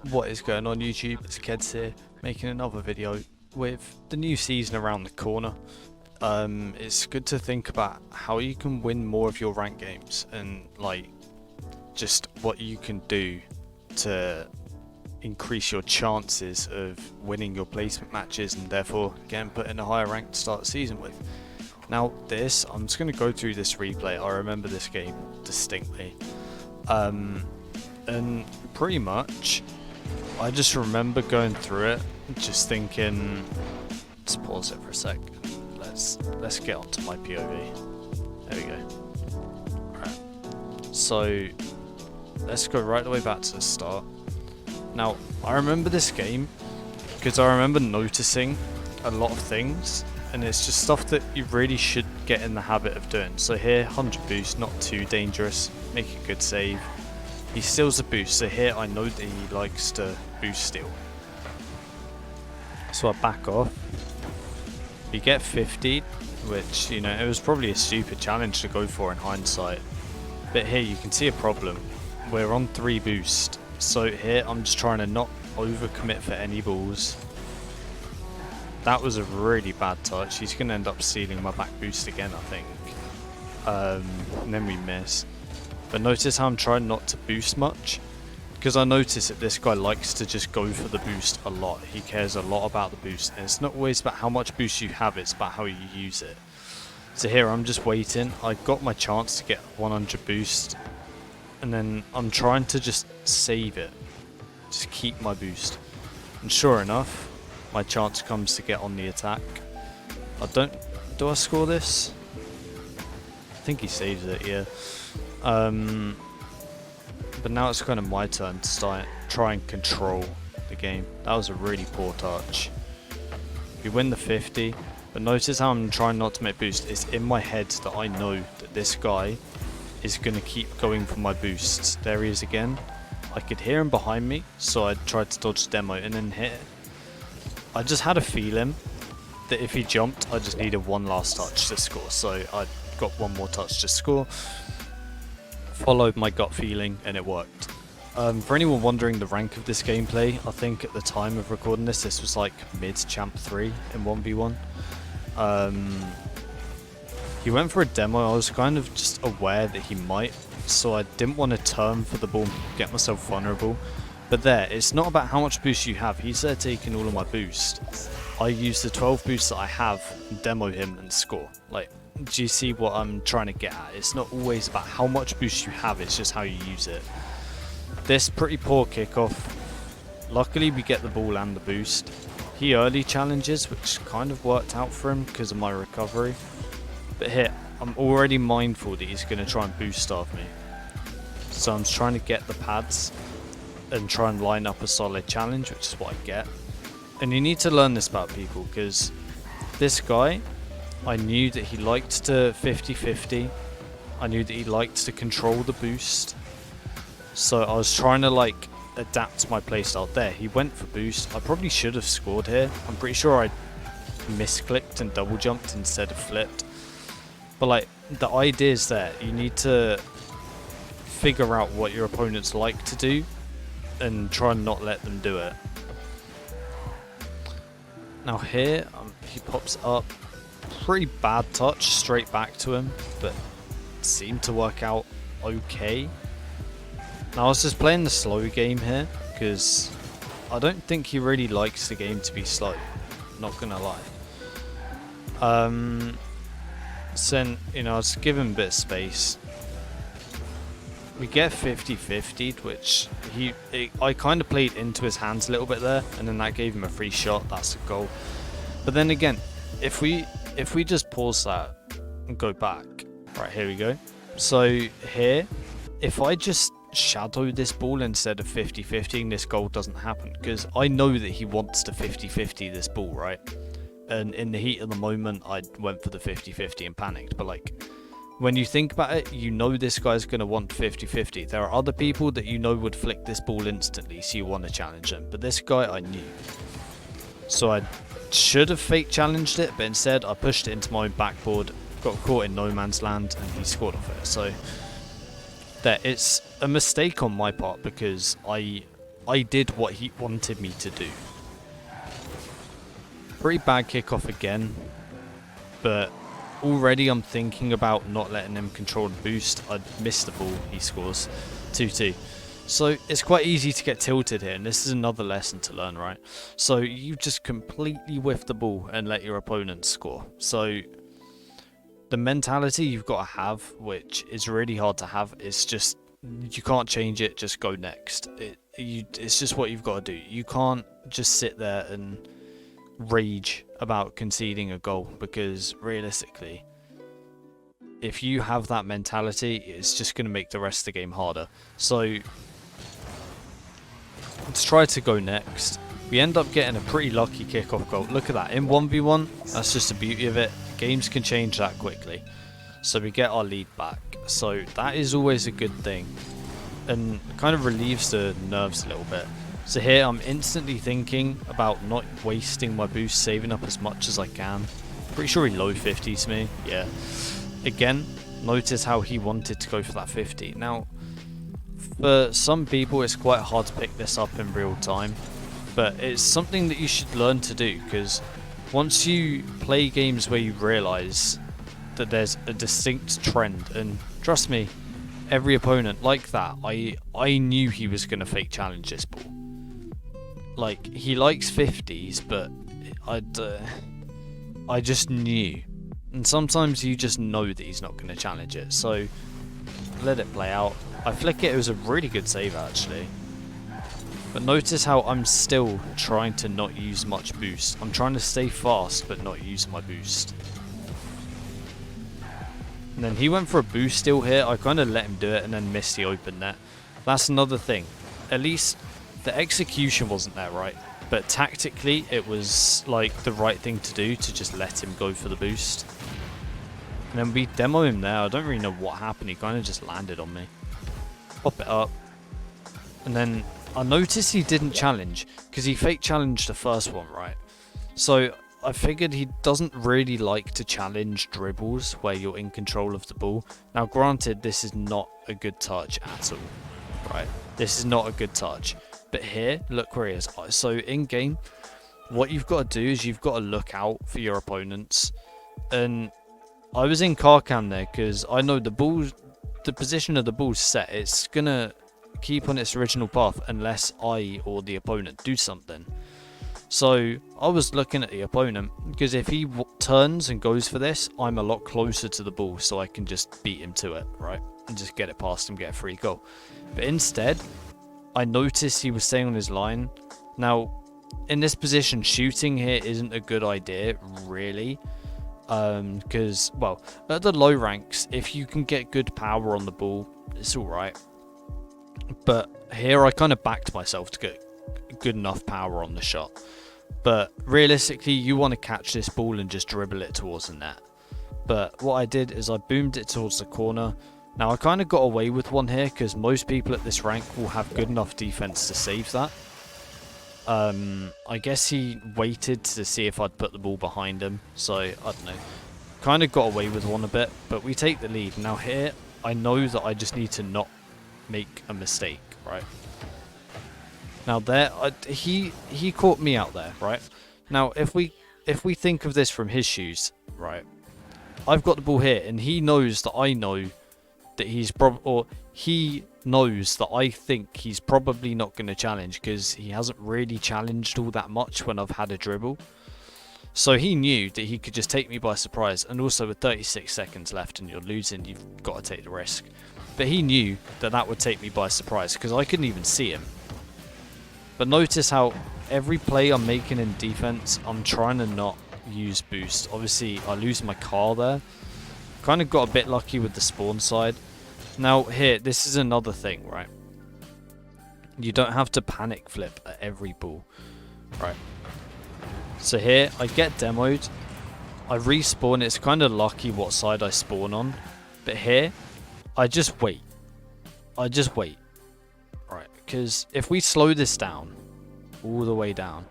What is going on YouTube? It's Keds here, making another video with the new season around the corner. It's good to think about how you can win more of your rank games and like just what you can do to increase your chances of winning your placement matches and therefore getting put in a higher rank to start the season with. Now I'm just going to go through this replay. I remember this game distinctly. And pretty much I just remember going through it, just thinking, let's pause it for a sec. Let's get onto my POV. There we go. Alright. So let's go right the way back to the start. Now I remember this game because I remember noticing a lot of things, and it's just stuff that you really should get in the habit of doing. So here, 100 boost, not too dangerous, make a good save. He steals a boost, so here I know that he likes to boost steal. So I back off. We get 50, which, you know, it was probably a stupid challenge to go for in hindsight. But here you can see a problem. We're on 3 boost. So here I'm just trying to not overcommit for any balls. That was a really bad touch. He's going to end up stealing my back boost again, I think. And then we miss. But notice how I'm trying not to boost much, because I notice that this guy likes to just go for the boost a lot. He cares a lot about the boost, and it's not always about how much boost you have, it's about how you use it. So here I'm just waiting. I got my chance to get 100 boost, and then I'm trying to just save it, just keep my boost. And sure enough, my chance comes to get on the attack. Do I score this? I think he saves it, yeah. But now it's kind of my turn to try and control the game. That was a really poor touch. We win the 50, but notice how I'm trying not to make boost. It's in my head that I know that this guy is going to keep going for my boosts. There he is again. I could hear him behind me, so I tried to dodge demo and then hit. I just had a feeling that if he jumped, I just needed one last touch to score. So I got one more touch to score. Followed my gut feeling and it worked. For anyone wondering the rank of this gameplay, I think at the time of recording this was like mid champ 3 in 1v1. He went for a demo. I was kind of just aware that he might, so I didn't want to turn for the ball and get myself vulnerable. But there, it's not about how much boost you have. He's there taking all of my boost. I use the 12 boost that I have, demo him and score. Like, do you see what I'm trying to get at? It's not always about how much boost you have, it's just how you use it. This pretty poor kickoff. Luckily we get the ball and the boost. He early challenges, which kind of worked out for him because of my recovery. But here, I'm already mindful that he's going to try and boost starve me. So I'm trying to get the pads and try and line up a solid challenge, which is what I get. And you need to learn this about people, because this guy, I knew that he liked to 50-50. I knew that he liked to control the boost. So I was trying to like adapt my playstyle there. He went for boost. I probably should have scored here. I'm pretty sure I misclicked and double jumped instead of flipped. But like, the idea is there. You need to figure out what your opponents like to do and try and not let them do it. Now here, he pops up. Pretty bad touch straight back to him, but seemed to work out okay. Now I was just playing the slow game here because I don't think he really likes the game to be slow, not gonna lie. So you know, I was giving him a bit of space. We get 50-50'd, which I kind of played into his hands a little bit there, and then that gave him a free shot. That's a goal. But then again, if we just pause that and go back, right, here we go. So here, if I just shadow this ball instead of 50-50, this goal doesn't happen, because I know that he wants to 50-50 this ball, right? And in the heat of the moment, I went for the 50-50 and panicked. But like, when you think about it, you know this guy's going to want 50-50. There are other people that you know would flick this ball instantly, so you want to challenge them. But this guy, I knew. So I should have fake challenged it, but instead I pushed it into my own backboard, got caught in no man's land, and he scored off it. So there, it's a mistake on my part because I I did what he wanted me to do. Pretty bad kickoff again, but already I'm thinking about not letting him control the boost. I missed the ball, he scores 2-2. So it's quite easy to get tilted here, and this is another lesson to learn, right? So you just completely whiff the ball and let your opponent score. So the mentality you've got to have, which is really hard to have, is just you can't change it, just go next. It's just what you've got to do. You can't just sit there and rage about conceding a goal, because realistically, if you have that mentality, it's just going to make the rest of the game harder. So let's try to go next. We end up getting a pretty lucky kickoff goal. Look at that, in 1v1, that's just the beauty of it. Games can change that quickly. So we get our lead back. So that is always a good thing, and kind of relieves the nerves a little bit. So here I'm instantly thinking about not wasting my boost, saving up as much as I can. Pretty sure he low 50s me, yeah. Again, notice how he wanted to go for that 50. Now, for some people it's quite hard to pick this up in real time, but it's something that you should learn to do, because once you play games where you realise that there's a distinct trend, and trust me, every opponent like that, I knew he was going to fake challenge this ball. Like, he likes 50s, but I just knew. And sometimes you just know that he's not going to challenge it, so let it play out. I flick it was a really good save actually. But notice how I'm still trying to not use much boost. I'm trying to stay fast but not use my boost. And then he went for a boost steal here. I kind of let him do it and then missed the open net. That's another thing. At least the execution wasn't there, right? But tactically, it was like the right thing to do to just let him go for the boost. And then we demo him there. I don't really know what happened. He kind of just landed on me. Pop it up. And then I noticed he didn't challenge, because he fake challenged the first one, right? So I figured he doesn't really like to challenge dribbles where you're in control of the ball. Now granted, this is not a good touch at all, right? This is not a good touch. But here, look where he is. So in game, what you've got to do is you've got to look out for your opponents. And I was in car cam there because I know the position of the ball's set. It's going to keep on its original path unless I or the opponent do something. So I was looking at the opponent, because if he turns and goes for this, I'm a lot closer to the ball, so I can just beat him to it, right? And just get it past him, get a free goal. But instead, I noticed he was staying on his line. Now, in this position, shooting here isn't a good idea, really. Because, well, at the low ranks, if you can get good power on the ball, it's alright. But here I kind of backed myself to get good enough power on the shot. But realistically, you want to catch this ball and just dribble it towards the net. But what I did is I boomed it towards the corner. Now I kind of got away with one here, because most people at this rank will have good enough defense to save that. I guess he waited to see if I'd put the ball behind him, so I don't know. Kind of got away with one a bit, but we take the lead. Now here, I know that I just need to not make a mistake, right? Now there, he caught me out there, right? Now if we think of this from his shoes, right? I've got the ball here, and he knows that I know that he knows that I think he's probably not going to challenge, because he hasn't really challenged all that much when I've had a dribble. So he knew that he could just take me by surprise, and also with 36 seconds left and you're losing, you've got to take the risk. But he knew that that would take me by surprise, because I couldn't even see him. But notice how every play I'm making in defense, I'm trying to not use boost. Obviously, I lose my car there. Kind of got a bit lucky with the spawn side. Now here, this is another thing, right? You don't have to panic flip at every ball, right? So here, I get demoed. I respawn. It's kind of lucky what side I spawn on. But here, I just wait. I just wait. Right, because if we slow this down, all the way down,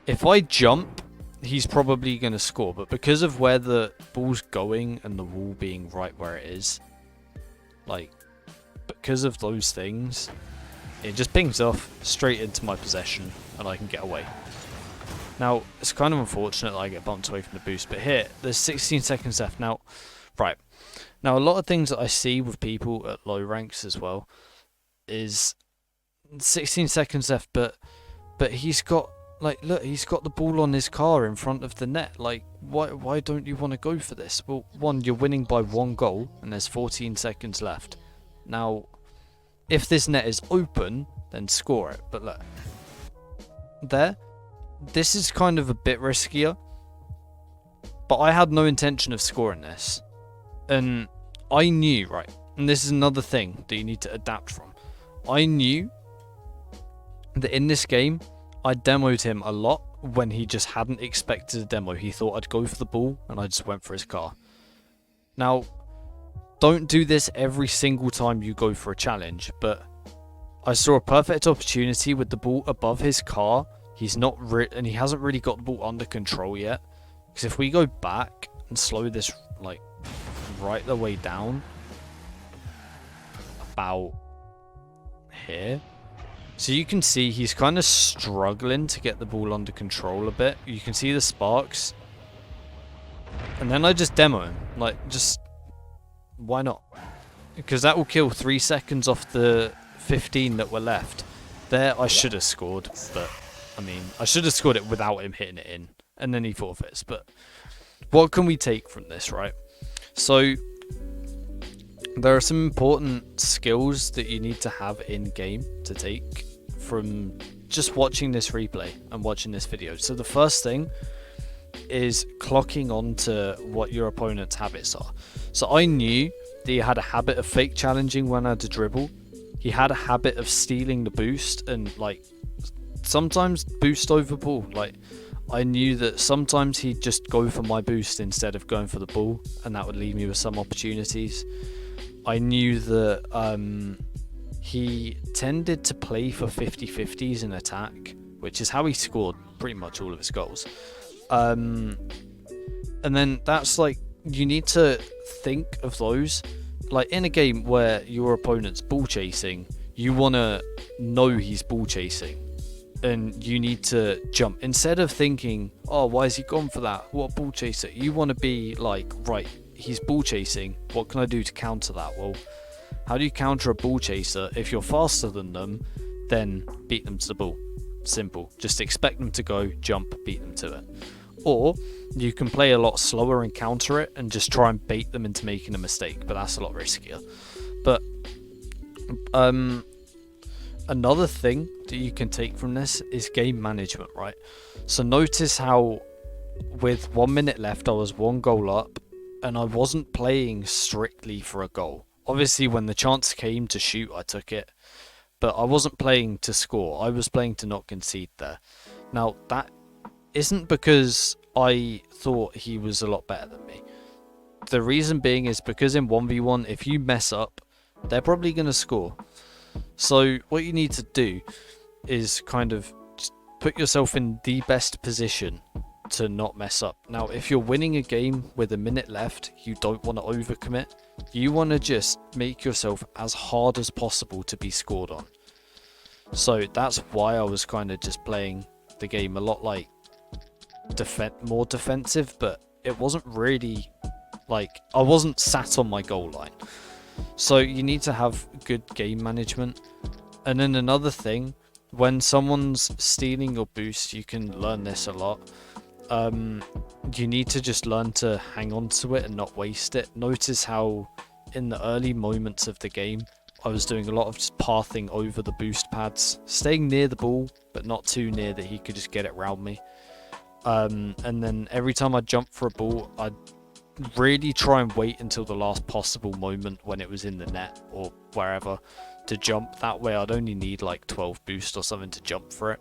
if I jump, he's probably going to score. But because of where the ball's going and the wall being right where it is, like, because of those things, it just pings off straight into my possession and I can get away. Now, it's kind of unfortunate that I get bumped away from the boost, but here, there's 16 seconds left. Now, right. Now, a lot of things that I see with people at low ranks as well is 16 seconds left, but he's got, like, look, he's got the ball on his car in front of the net. Like, why don't you want to go for this? Well, one, you're winning by 1 goal, and there's 14 seconds left. Now, if this net is open, then score it. But look, there, this is kind of a bit riskier. But I had no intention of scoring this. And I knew, right, and this is another thing that you need to adapt from. I knew that in this game, I demoed him a lot when he just hadn't expected a demo. He thought I'd go for the ball, and I just went for his car. Now, don't do this every single time you go for a challenge, but I saw a perfect opportunity with the ball above his car. He's not and he hasn't really got the ball under control yet. Because if we go back and slow this, like, right the way down, about here, so you can see he's kind of struggling to get the ball under control a bit. You can see the sparks. And then I just demo him. Like, just, why not? Because that will kill 3 seconds off the 15 that were left. There, I should have scored. But, I mean, I should have scored it without him hitting it in. And then he forfeits. But what can we take from this, right? So, there are some important skills that you need to have in-game to take from just watching this replay and watching this video. So the first thing is clocking on to what your opponent's habits are. So I knew that he had a habit of fake challenging when I had to dribble. He had a habit of stealing the boost and, like, sometimes boost over ball. Like, I knew that sometimes he'd just go for my boost instead of going for the ball, and that would leave me with some opportunities. I knew that he tended to play for 50-50s in attack, which is how he scored pretty much all of his goals. And then that's, like, you need to think of those. Like, in a game where your opponent's ball chasing, you want to know he's ball chasing. And you need to jump. Instead of thinking, oh, why has he gone for that? What ball chaser? You want to be like, right, he's ball chasing. What can I do to counter that? Well, how do you counter a ball chaser? If you're faster than them, then beat them to the ball. Simple. Just expect them to go, jump, beat them to it. Or you can play a lot slower and counter it and just try and bait them into making a mistake, but that's a lot riskier. But another thing that you can take from this is game management, right? So notice how with 1 minute left I was 1 goal up and I wasn't playing strictly for a goal. Obviously when the chance came to shoot I took it, but I wasn't playing to score. I was playing to not concede there. Now that isn't because I thought he was a lot better than me. The reason being is because in 1v1 if you mess up they're probably going to score. So what you need to do is kind of just put yourself in the best position to not mess up. Now, if you're winning a game with a minute left, you don't want to overcommit. You want to just make yourself as hard as possible to be scored on. So that's why I was kind of just playing the game a lot like more defensive, but it wasn't really like I wasn't sat on my goal line. So you need to have good game management. And then another thing, when someone's stealing your boost, you can learn this a lot. You need to just learn to hang on to it and not waste it. Notice how in the early moments of the game, I was doing a lot of just pathing over the boost pads, staying near the ball, but not too near that he could just get it round me. And then every time I jumped for a ball, I'd really try and wait until the last possible moment when it was in the net or wherever to jump. That way I'd only need like 12 boost or something to jump for it.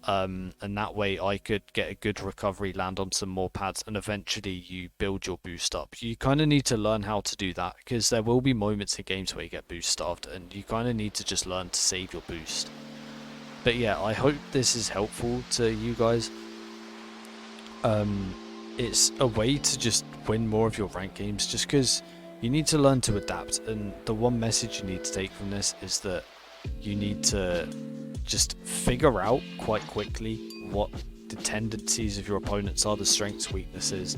And that way I could get a good recovery, land on some more pads, and eventually you build your boost up. You kind of need to learn how to do that, because there will be moments in games where you get boost starved, and you kind of need to just learn to save your boost. But yeah, I hope this is helpful to you guys. It's a way to just win more of your ranked games, just because you need to learn to adapt. And the one message you need to take from this is that you need to just figure out quite quickly what the tendencies of your opponents are, the strengths, weaknesses.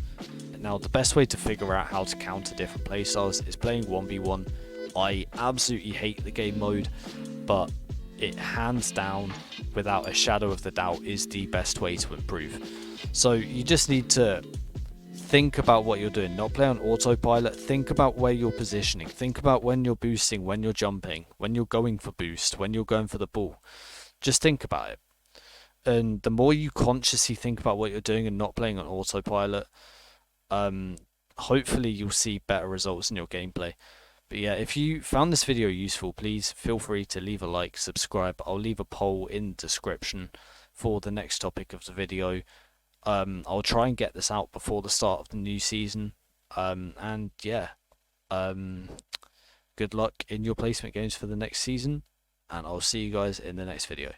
Now, the best way to figure out how to counter different playstyles is playing 1v1. I absolutely hate the game mode, but it hands down, without a shadow of the doubt, is the best way to improve. So you just need to think about what you're doing, not play on autopilot. Think about where you're positioning, think about when you're boosting, when you're jumping, when you're going for boost, when you're going for the ball. Just think about it. And the more you consciously think about what you're doing and not playing on autopilot, hopefully you'll see better results in your gameplay. But yeah, if you found this video useful, please feel free to leave a like, subscribe. I'll leave a poll in the description for the next topic of the video. I'll try and get this out before the start of the new season. And yeah, good luck in your placement games for the next season, and I'll see you guys in the next video.